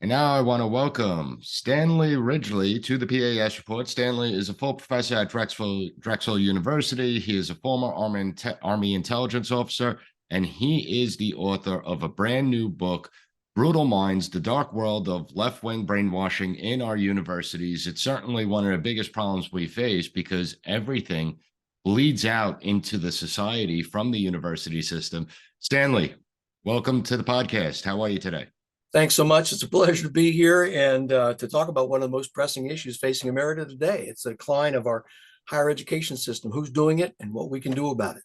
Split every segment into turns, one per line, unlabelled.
And now I want to welcome Stanley Ridgley to the PAS Report. Stanley is a full professor at Drexel University. He is a former Army intelligence officer, and he is the author of a brand new book, Brutal Minds, The Dark World of Left-Wing Brainwashing in Our Universities. It's certainly one of the biggest problems we face because everything bleeds out into the society from the university system. Stanley, welcome to the podcast. How are you today?
Thanks so much. It's a pleasure to be here and to talk about one of the most pressing issues facing America today. It's the decline of our higher education system, who's doing it and what we can do about it.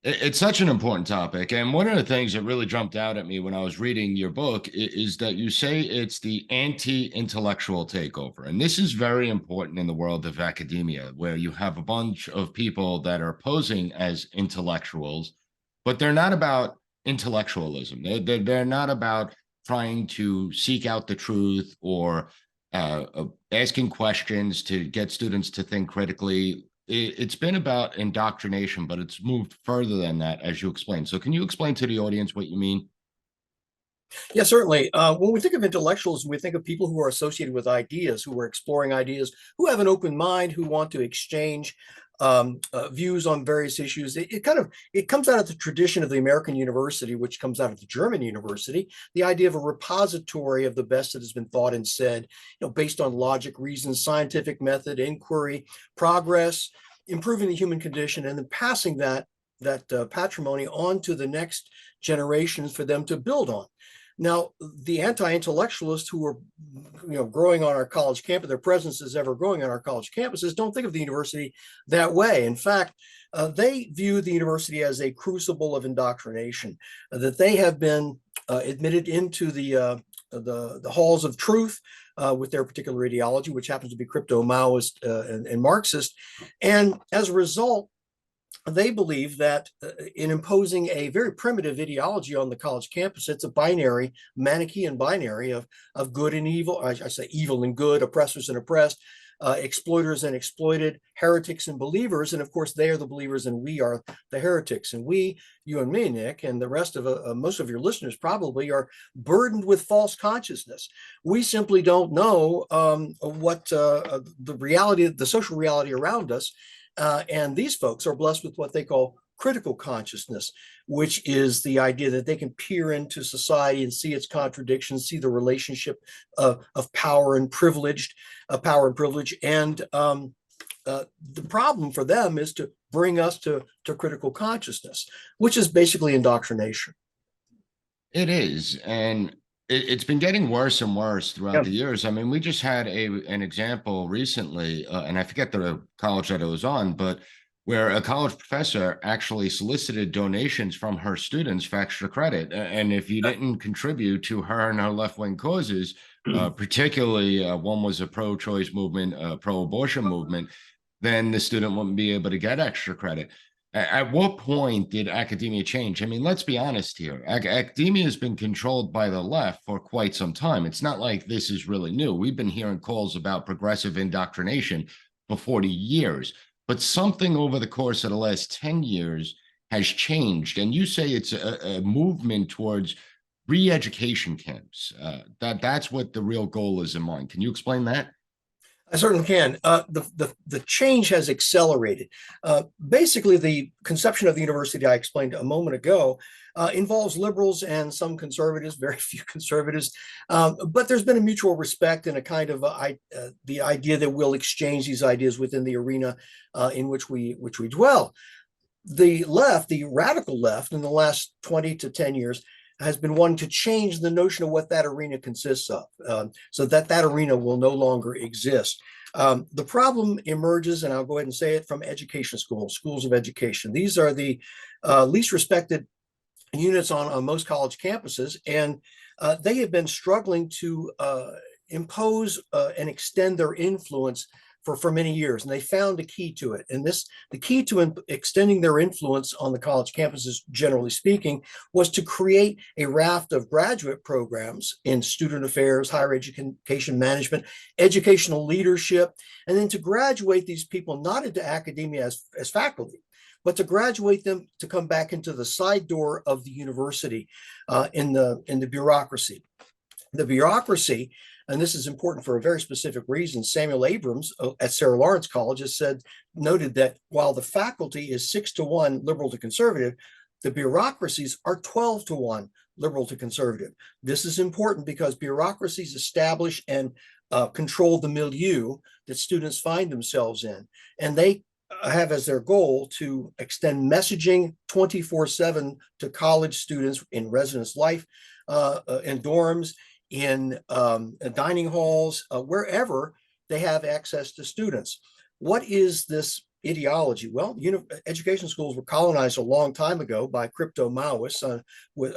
It's such an important topic. And one of the things that really jumped out at me when I was reading your book is that you say it's the anti-intellectual takeover. And this is very important in the world of academia, where you have a bunch of people that are posing as intellectuals, but they're not about intellectualism. They're not about trying to seek out the truth or asking questions to get students to think critically. It's been about indoctrination, but it's moved further than that, as you explained. So can you explain to the audience what you mean?
Yeah, certainly. When we think of intellectuals, we think of people who are associated with ideas, who are exploring ideas, who have an open mind, who want to exchange views on various issues. It comes out of the tradition of the American university, which comes out of the German university. The idea of a repository of the best that has been thought and said, based on logic, reason, scientific method, inquiry, progress, improving the human condition, and then passing that patrimony on to the next generations for them to build on. Now, the anti-intellectualists who are, growing on our college campus, their presence is ever growing on our college campuses, don't think of the university that way. In fact, they view the university as a crucible of indoctrination, that they have been admitted into the halls of truth with their particular ideology, which happens to be crypto-Maoist and Marxist. And as a result, they believe that in imposing a very primitive ideology on the college campus, it's a binary, Manichaean binary of good and evil. I say evil and good, oppressors and oppressed, exploiters and exploited, heretics and believers. And of course, they are the believers and we are the heretics. And we, you and me, Nick, and the rest of most of your listeners probably are burdened with false consciousness. We simply don't know what the reality, the social reality around us. And these folks are blessed with what they call critical consciousness, which is the idea that they can peer into society and see its contradictions, see the relationship of power and privilege. And the problem for them is to bring us to critical consciousness, which is basically indoctrination.
It is. And it's been getting worse and worse throughout
Yeah.
the years. I mean, we just had an example recently, and I forget the college that it was on, but where a college professor actually solicited donations from her students for extra credit. And if you didn't contribute to her and her left-wing causes, particularly one was a pro-choice movement, pro-abortion movement, then the student wouldn't be able to get extra credit. At what point did academia change? I mean, let's be honest here. Academia has been controlled by the left for quite some time. It's not like this is really new. We've been hearing calls about progressive indoctrination for 40 years, but something over the course of the last 10 years has changed. And you say it's a movement towards re-education camps. That's what the real goal is in mind. Can you explain that?
I certainly can. The change has accelerated. Basically, the conception of the university I explained a moment ago involves liberals and some conservatives, very few conservatives, but there's been a mutual respect and a kind of the idea that we'll exchange these ideas within the arena in which we dwell. The left, the radical left, in the last 20 to 10 years, has been wanting to change the notion of what that arena consists of, so that arena will no longer exist. The problem emerges, and I'll go ahead and say it, from education schools of education. These are the least respected units on most college campuses, and they have been struggling to impose and extend their influence for many years, and they found a key to it. And the key to extending their influence on the college campuses, generally speaking, was to create a raft of graduate programs in student affairs, higher education management, educational leadership, and then to graduate these people not into academia as faculty, but to graduate them to come back into the side door of the university in the bureaucracy. The bureaucracy, and this is important for a very specific reason. Samuel Abrams at Sarah Lawrence College has noted that while the faculty is 6-1 liberal to conservative, the bureaucracies are 12-1 liberal to conservative. This is important because bureaucracies establish and control the milieu that students find themselves in. And they have as their goal to extend messaging 24/7 to college students in residence life, in dorms, in dining halls, wherever they have access to students. What is this ideology? Well, education schools were colonized a long time ago by crypto Maoists, with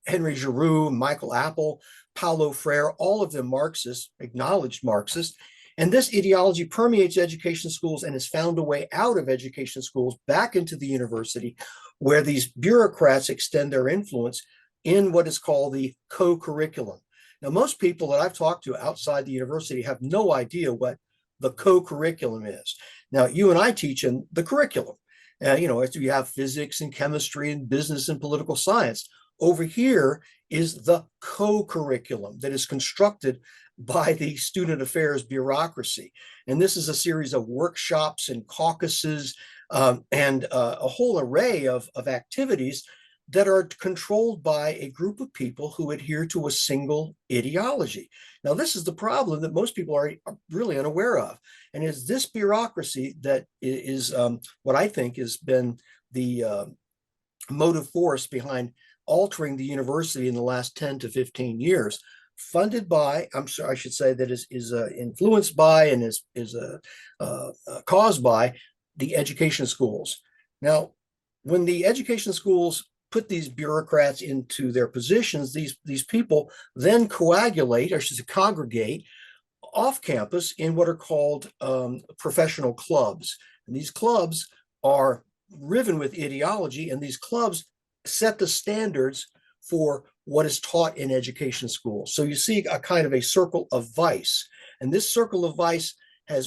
Henry Giroux, Michael Apple, Paulo Freire, all of them Marxists, acknowledged Marxists. And this ideology permeates education schools and has found a way out of education schools back into the university, where these bureaucrats extend their influence in what is called the co-curriculum. Now, most people that I've talked to outside the university have no idea what the co-curriculum is. Now, you and I teach in the curriculum. You have physics and chemistry and business and political science. Over here is the co-curriculum that is constructed by the student affairs bureaucracy. And this is a series of workshops and caucuses and a whole array of activities that are controlled by a group of people who adhere to a single ideology. Now, this is the problem that most people are really unaware of. And it's this bureaucracy that is what I think has been the motive force behind altering the university in the last 10 to 15 years, funded by, I should say that is influenced by and is caused by the education schools. Now, when the education schools put these bureaucrats into their positions, these people then coagulate, or should say congregate, off campus in what are called professional clubs. And these clubs are riven with ideology, and these clubs set the standards for what is taught in education schools. So you see a kind of a circle of vice. And this circle of vice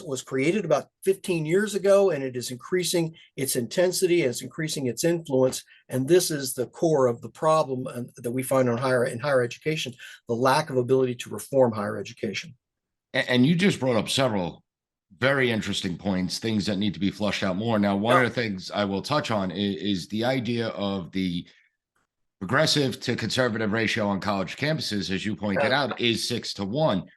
was created about 15 years ago, and it is increasing its intensity, and it's increasing its influence. And this is the core of the problem that we find in higher education, the lack of ability to reform higher education.
And you just brought up several very interesting points, things that need to be flushed out more. Now, one of the things I will touch on is the idea of the progressive to conservative ratio on college campuses, as you pointed out, is 6-1.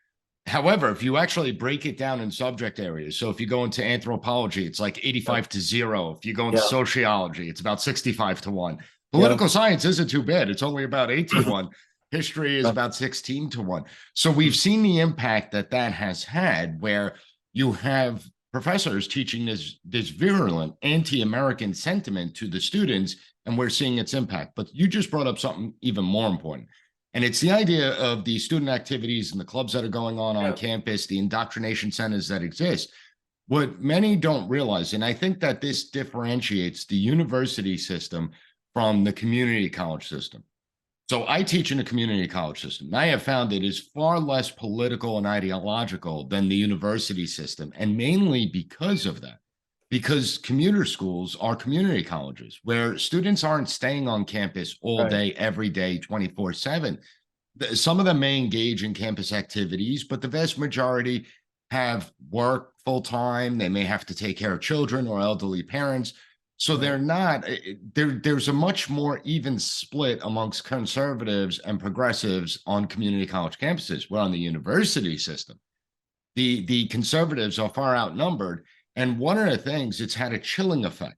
However, if you actually break it down in subject areas, so if you go into anthropology, it's like 85-0. If you go into sociology, it's about 65-1. Political science isn't too bad. It's only about 8-1. History is about 16-1. So we've seen the impact that has had, where you have professors teaching this virulent anti-American sentiment to the students, and we're seeing its impact. But you just brought up something even more important. And it's the idea of the student activities and the clubs that are going on campus, the indoctrination centers that exist. What many don't realize, and I think that this differentiates the university system from the community college system. So I teach in a community college system, and I have found it is far less political and ideological than the university system, and mainly because of that. Because commuter schools are community colleges where students aren't staying on campus all day, every day, 24/7. Some of them may engage in campus activities, but the vast majority have work full time. They may have to take care of children or elderly parents. So they're not, there's a much more even split amongst conservatives and progressives on community college campuses. Where on the university system, the conservatives are far outnumbered. And one of the things, it's had a chilling effect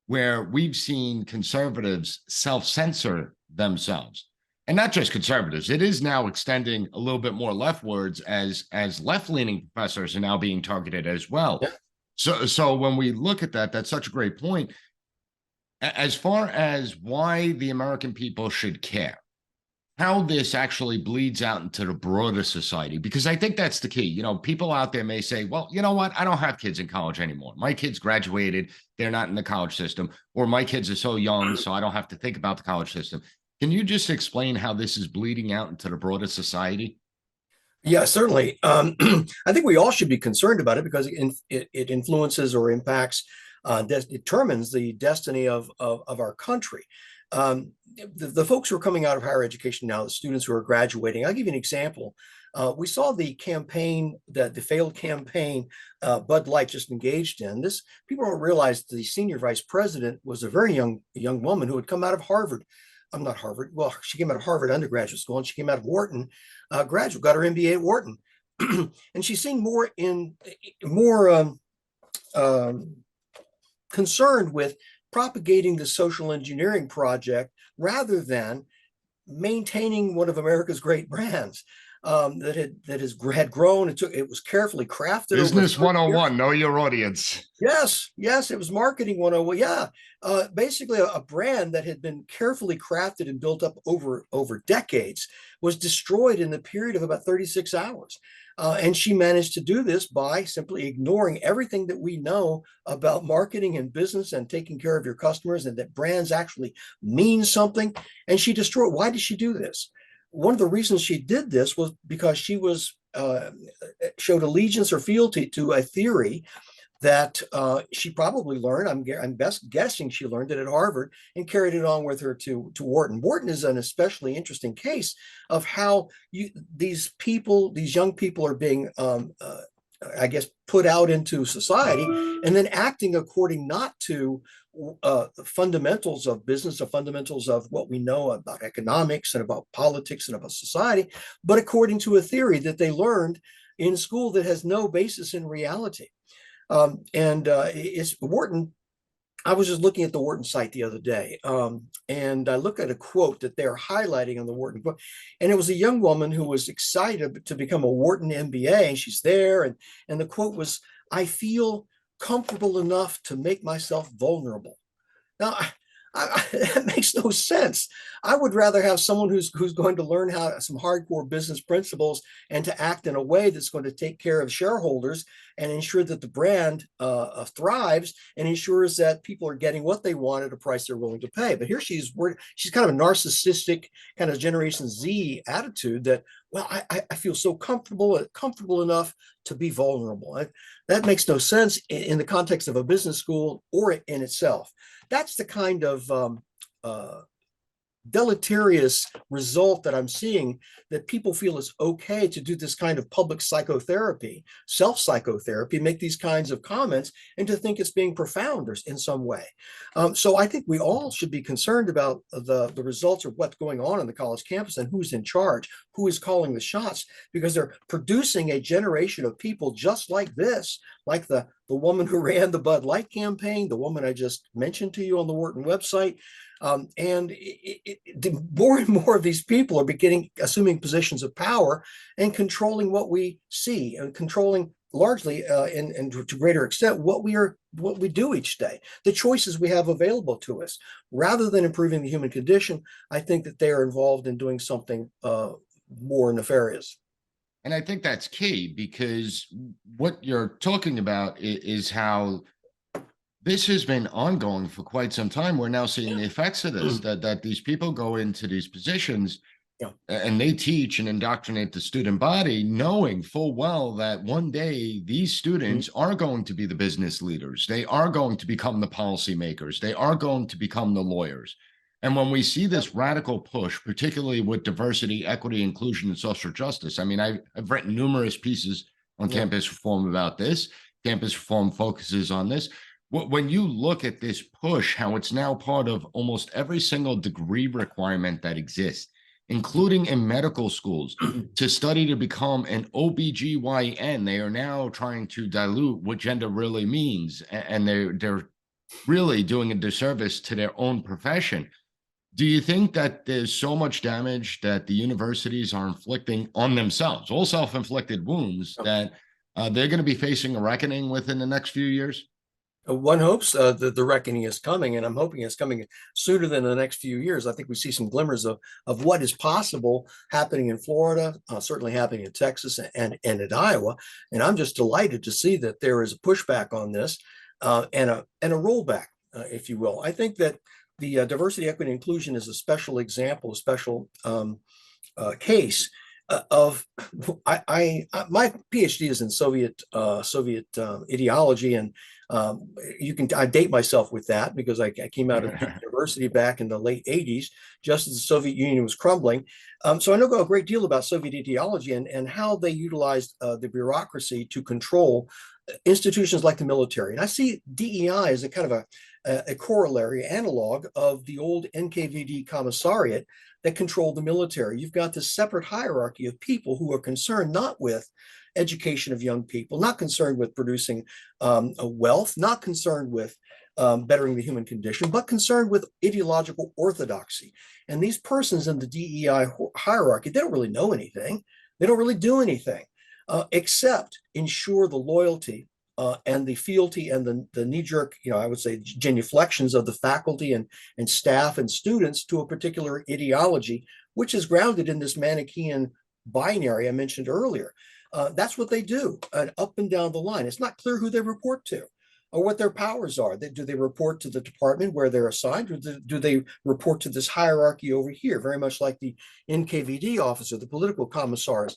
where we've seen conservatives self-censor themselves. And not just conservatives, it is now extending a little bit more leftwards as left-leaning professors are now being targeted as well. So when we look at that, that's such a great point. As far as why the American people should care, how this actually bleeds out into the broader society, because I think that's the key. You know, people out there may say, well, you know what? I don't have kids in college anymore. My kids graduated. They're not in the college system, or my kids are so young, so I don't have to think about the college system. Can you just explain how this is bleeding out into the broader society?
Yeah, certainly. I think we all should be concerned about it because it influences or impacts, determines the destiny of our country. The folks who are coming out of higher education now, the students who are graduating, I'll give you an example. We saw the campaign, the failed campaign Bud Light just engaged in. This, people don't realize the senior vice president was a very young woman who had come out of Harvard. I'm not Harvard. Well, she came out of Harvard undergraduate school, and she came out of Wharton graduate, got her MBA at Wharton, and she's seeing more concerned with propagating the social engineering project rather than maintaining one of America's great brands that had grown. It was carefully crafted.
Business 101, know your audience.
Yes, it was marketing 101. Yeah, basically a brand that had been carefully crafted and built up over decades was destroyed in the period of about 36 hours. And she managed to do this by simply ignoring everything that we know about marketing and business and taking care of your customers, and that brands actually mean something. And she destroyed. Why did she do this? One of the reasons she did this was because she showed allegiance or fealty to a theory that she probably learned. I'm best guessing she learned it at Harvard and carried it on with her to Wharton. Wharton is an especially interesting case of how these young people are being, I guess, put out into society and then acting according not to the fundamentals of business, the fundamentals of what we know about economics and about politics and about society, but according to a theory that they learned in school that has no basis in reality. It's Wharton. I was just looking at the Wharton site the other day, and I look at a quote that they're highlighting on the Wharton book, and it was a young woman who was excited to become a Wharton MBA, and she's there, and the quote was, "I feel comfortable enough to make myself vulnerable." Now, that makes no sense. I would rather have someone who's going to learn some hardcore business principles and to act in a way that's going to take care of shareholders and ensure that the brand thrives and ensures that people are getting what they want at a price they're willing to pay. But here she's kind of a narcissistic kind of Generation Z attitude that, well, I feel so comfortable enough to be vulnerable. That makes no sense in the context of a business school or in itself. That's the kind of deleterious result that I'm seeing, that people feel it's okay to do this kind of public psychotherapy, self-psychotherapy, make these kinds of comments, and to think it's being profound or in some way. So I think we all should be concerned about the results of what's going on the college campus and who's in charge, who is calling the shots, because they're producing a generation of people just like this, like the woman who ran the Bud Light campaign, the woman I just mentioned to you on the Wharton website. More and more of these people are assuming positions of power and controlling what we see, and controlling largely and to greater extent what we do each day, the choices we have available to us. Rather than improving the human condition, I think that they are involved in doing something more nefarious.
And I think that's key, because what you're talking about is how this has been ongoing for quite some time. We're now seeing the effects of this, that these people go into these positions and they teach and indoctrinate the student body, knowing full well that one day these students are going to be the business leaders. They are going to become the policymakers. They are going to become the lawyers. And when we see this radical push, particularly with diversity, equity, inclusion, and social justice, I mean, I've written numerous pieces on campus reform about this. Campus reform focuses on this. When you look at this push, how it's now part of almost every single degree requirement that exists, including in medical schools, to study to become an OBGYN, they are now trying to dilute what gender really means, and they're really doing a disservice to their own profession. Do you think that there's so much damage that the universities are inflicting on themselves, all self-inflicted wounds, that they're going to be facing a reckoning within the next few years?
One hopes that the reckoning is coming, and I'm hoping it's coming sooner than the next few years. I think we see some glimmers of what is possible happening in Florida, certainly happening in Texas and in Iowa. And I'm just delighted to see that there is a pushback on this and a rollback, if you will. I think that the diversity, equity, and inclusion is a special example, a special case of my PhD is in Soviet ideology, and I date myself with that because I came out of Duke University back in the late 80s, just as the Soviet Union was crumbling. So I know a great deal about Soviet ideology and how they utilized the bureaucracy to control institutions like the military. And I see DEI as a kind of a corollary analog of the old NKVD commissariat that controlled the military. You've got this separate hierarchy of people who are concerned not with education of young people, not concerned with producing wealth, not concerned with bettering the human condition, but concerned with ideological orthodoxy. And these persons in the DEI hierarchy, they don't really know anything. They don't really do anything except ensure the loyalty and the fealty and the knee-jerk, I would say, genuflections of the faculty and staff and students to a particular ideology, which is grounded in this Manichaean binary I mentioned earlier. That's what they do, up and down the line. It's not clear who they report to or what their powers are. Do they report to the department where they're assigned, or do they report to this hierarchy over here, very much like the NKVD officer, the political commissars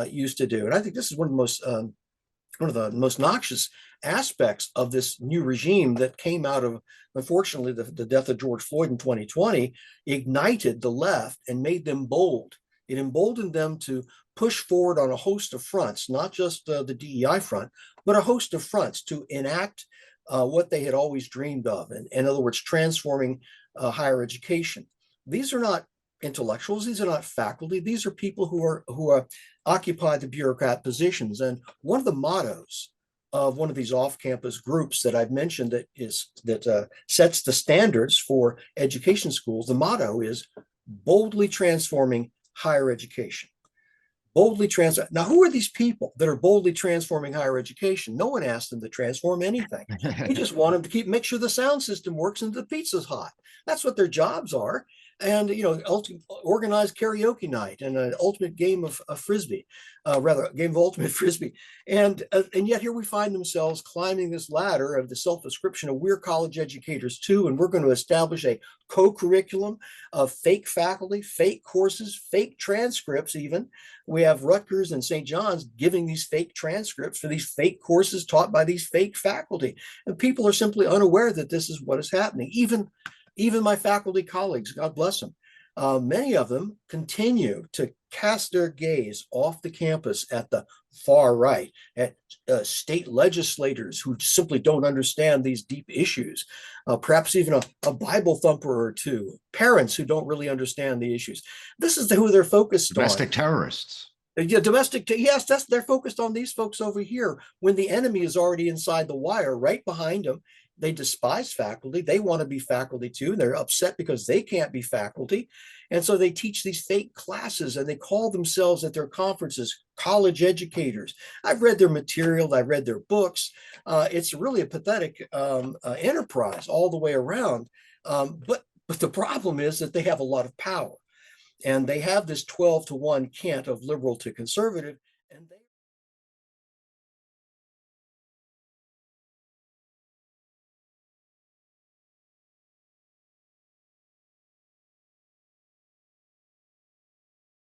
used to do? And I think this is one of the most noxious aspects of this new regime that came out of, unfortunately, the death of George Floyd in 2020, ignited the left and made them bold. It emboldened them to push forward on a host of fronts, not just the DEI front, but a host of fronts to enact what they had always dreamed of. And in other words, transforming higher education. These are not intellectuals. These are not faculty. These are people who are occupy the bureaucrat positions. And one of the mottos of one of these off-campus groups that I've mentioned that sets the standards for education schools, the motto is boldly transforming higher education. Boldly transform. Now, who are these people that are boldly transforming higher education? No one asked them to transform anything. We just want them to make sure the sound system works and the pizza's hot. That's what their jobs are. And organized karaoke night and an ultimate game of frisbee, game of ultimate frisbee, and yet here we find themselves climbing this ladder of the self-description of we're college educators too, and we're going to establish a co-curriculum of fake faculty, fake courses, fake transcripts. Even we have Rutgers and St. John's giving these fake transcripts for these fake courses taught by these fake faculty, and people are simply unaware that this is what is happening. Even my faculty colleagues, God bless them, many of them continue to cast their gaze off the campus at the far right, at state legislators who simply don't understand these deep issues, perhaps even a Bible thumper or two, parents who don't really understand the issues. This is who they're focused on.
Domestic terrorists.
Yeah, yes, they're focused on these folks over here when the enemy is already inside the wire, right behind them. They despise faculty. They want to be faculty too. They're upset because they can't be faculty. And so they teach these fake classes and they call themselves at their conferences college educators. I've read their material. I've read their books. It's really a pathetic enterprise all the way around. But the problem is that they have a lot of power. And they have this 12-to-1 cant of liberal to conservative.